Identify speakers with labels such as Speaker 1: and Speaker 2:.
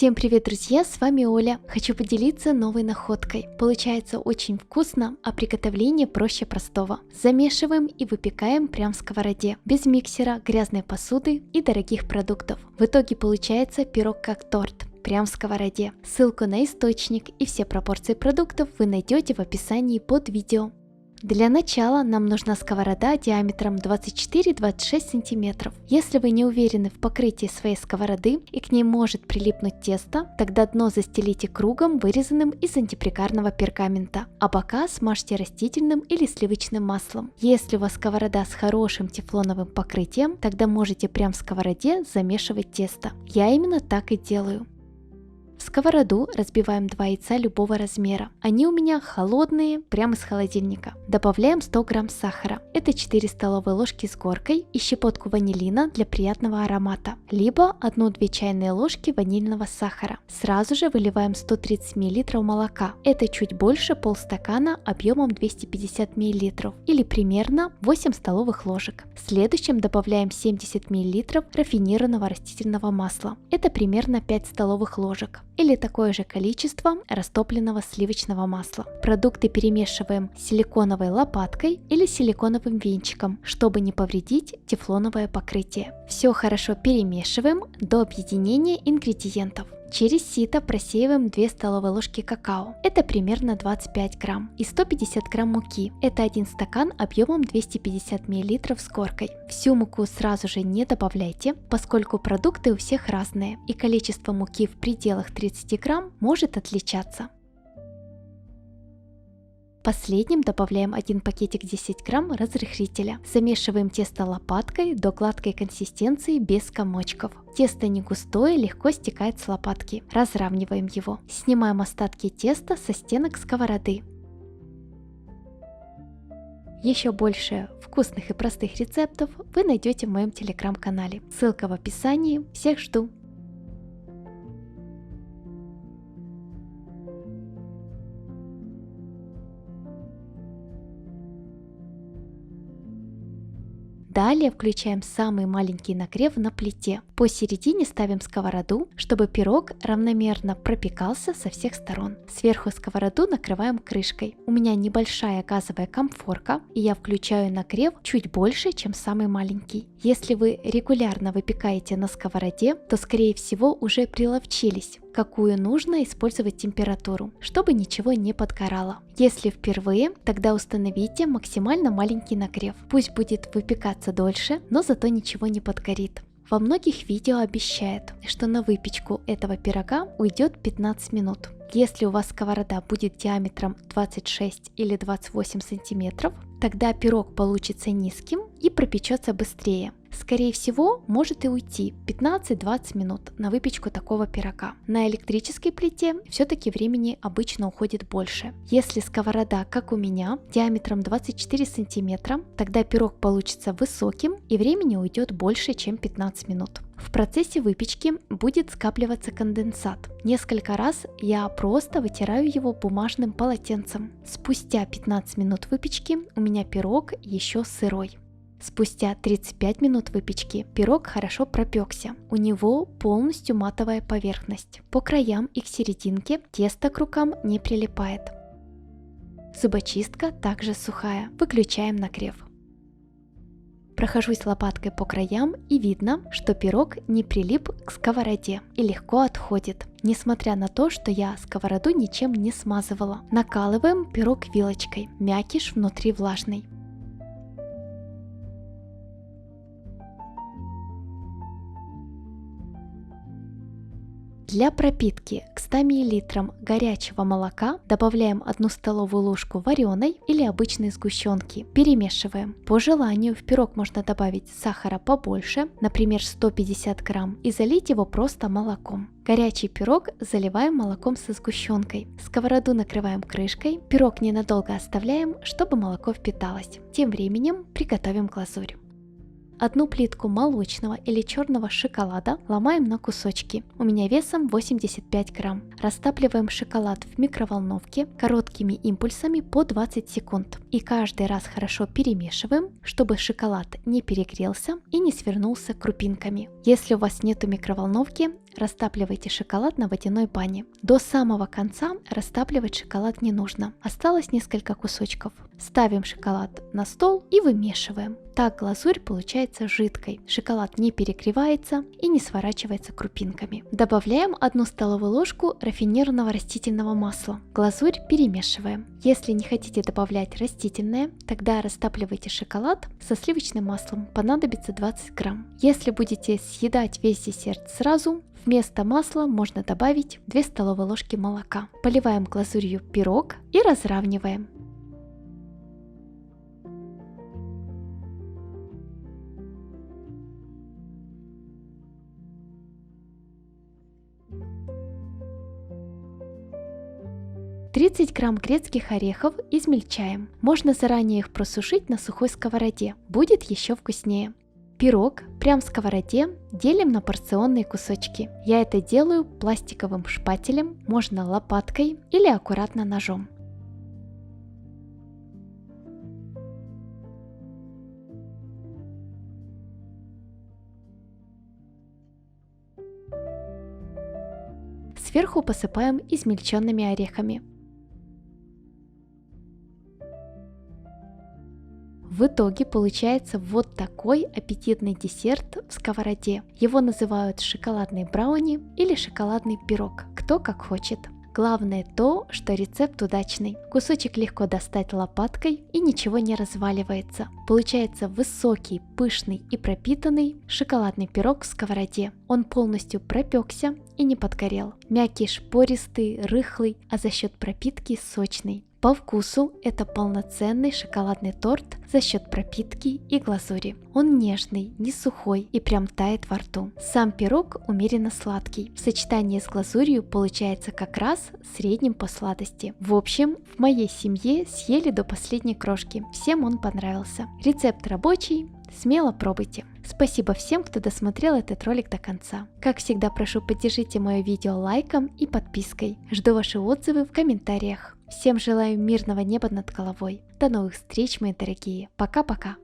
Speaker 1: Всем привет, друзья, с вами Оля. Хочу поделиться новой находкой. Получается очень вкусно, а приготовление проще простого. Замешиваем и выпекаем прямо в сковороде, без миксера, грязной посуды и дорогих продуктов. В итоге получается пирог как торт. Прямо в сковороде. Ссылку на источник и все пропорции продуктов вы найдете в описании под видео. Для начала нам нужна сковорода диаметром 24-26 см. Если вы не уверены в покрытии своей сковороды и к ней может прилипнуть тесто, тогда дно застелите кругом, вырезанным из антипригарного пергамента, а бока смажьте растительным или сливочным маслом. Если у вас сковорода с хорошим тефлоновым покрытием, тогда можете прямо в сковороде замешивать тесто. Я именно так и делаю. В сковороду разбиваем 2 яйца любого размера. Они у меня холодные, прямо из холодильника. Добавляем 100 грамм сахара. Это 4 столовые ложки с горкой и щепотку ванилина для приятного аромата. Либо 1-2 чайные ложки ванильного сахара. Сразу же выливаем 130 мл молока. Это чуть больше полстакана объемом 250 мл или примерно 8 столовых ложек. Следующим добавляем 70 мл рафинированного растительного масла. Это примерно 5 столовых ложек. Или такое же количество растопленного сливочного масла. Продукты перемешиваем силиконовой лопаткой или силиконовым венчиком, чтобы не повредить тефлоновое покрытие. Все хорошо перемешиваем до объединения ингредиентов. Через сито просеиваем 2 столовые ложки какао, это примерно 25 грамм, и 150 грамм муки, это 1 стакан объемом 250 мл с горкой. Всю муку сразу же не добавляйте, поскольку продукты у всех разные, и количество муки в пределах 30 грамм может отличаться. Последним добавляем 1 пакетик 10 грамм разрыхлителя. Замешиваем тесто лопаткой до гладкой консистенции без комочков. Тесто не густое, легко стекает с лопатки. Разравниваем его. Снимаем остатки теста со стенок сковороды. Еще больше вкусных и простых рецептов вы найдете в моем телеграм-канале. Ссылка в описании. Всех жду! Далее включаем самый маленький нагрев на плите. Посередине ставим сковороду, чтобы пирог равномерно пропекался со всех сторон. Сверху сковороду накрываем крышкой. У меня небольшая газовая конфорка, и я включаю нагрев чуть больше, чем самый маленький. Если вы регулярно выпекаете на сковороде, то скорее всего уже приловчились, какую нужно использовать температуру, чтобы ничего не подгорало. Если впервые, тогда установите максимально маленький нагрев. Пусть будет выпекаться дольше, но зато ничего не подгорит. Во многих видео обещают, что на выпечку этого пирога уйдет 15 минут. Если у вас сковорода будет диаметром 26 или 28 сантиметров, тогда пирог получится низким и пропечется быстрее. Скорее всего, может и уйти 15-20 минут на выпечку такого пирога. На электрической плите все-таки времени обычно уходит больше. Если сковорода, как у меня, диаметром 24 сантиметра, тогда пирог получится высоким и времени уйдет больше, чем 15 минут. В процессе выпечки будет скапливаться конденсат. Несколько раз я просто вытираю его бумажным полотенцем. Спустя 15 минут выпечки у меня пирог еще сырой. Спустя 35 минут выпечки пирог хорошо пропекся, у него полностью матовая поверхность. По краям и к серединке тесто к рукам не прилипает. Зубочистка также сухая, выключаем нагрев. Прохожусь лопаткой по краям и видно, что пирог не прилип к сковороде и легко отходит, несмотря на то, что я сковороду ничем не смазывала. Накалываем пирог вилочкой, мякиш внутри влажный. Для пропитки к 100 мл горячего молока добавляем 1 столовую ложку вареной или обычной сгущенки. Перемешиваем. По желанию в пирог можно добавить сахара побольше, например 150 грамм, и залить его просто молоком. Горячий пирог заливаем молоком со сгущенкой. Сковороду накрываем крышкой. Пирог ненадолго оставляем, чтобы молоко впиталось. Тем временем приготовим глазурь. 1 плитку молочного или черного шоколада ломаем на кусочки, у меня весом 85 грамм. Растапливаем шоколад в микроволновке короткими импульсами по 20 секунд. И каждый раз хорошо перемешиваем, чтобы шоколад не перегрелся и не свернулся крупинками. Если у вас нету микроволновки, растапливайте шоколад на водяной бане. До самого конца растапливать шоколад не нужно. Осталось несколько кусочков. Ставим шоколад на стол и вымешиваем. Так глазурь получается жидкой. Шоколад не перегревается и не сворачивается крупинками. Добавляем 1 столовую ложку рафинированного растительного масла. Глазурь перемешиваем. Если не хотите добавлять растительное, тогда растапливайте шоколад со сливочным маслом. Понадобится 20 грамм. Если будете съедать весь десерт сразу, вместо масла можно добавить 2 столовые ложки молока. Поливаем глазурью пирог и разравниваем. «30 грамм грецких орехов измельчаем. Можно заранее их просушить на сухой сковороде. Будет еще вкуснее. Пирог прямо в сковороде делим на порционные кусочки. Я это делаю пластиковым шпателем, можно лопаткой или аккуратно ножом. Сверху посыпаем измельченными орехами. В итоге получается вот такой аппетитный десерт в сковороде. Его называют шоколадный брауни или шоколадный пирог, кто как хочет. Главное то, что рецепт удачный. Кусочек легко достать лопаткой и ничего не разваливается. Получается высокий, пышный и пропитанный шоколадный пирог в сковороде. Он полностью пропекся и не подгорел. Мягкий, шпористый, рыхлый, а за счет пропитки сочный. По вкусу это полноценный шоколадный торт за счет пропитки и глазури. Он нежный, не сухой и прям тает во рту. Сам пирог умеренно сладкий. В сочетании с глазурью получается как раз средним по сладости. В общем, в моей семье съели до последней крошки. Всем он понравился. Рецепт рабочий. Смело пробуйте. Спасибо всем, кто досмотрел этот ролик до конца. Как всегда, прошу, поддержите мое видео лайком и подпиской. Жду ваши отзывы в комментариях. Всем желаю мирного неба над головой. До новых встреч, мои дорогие. Пока-пока.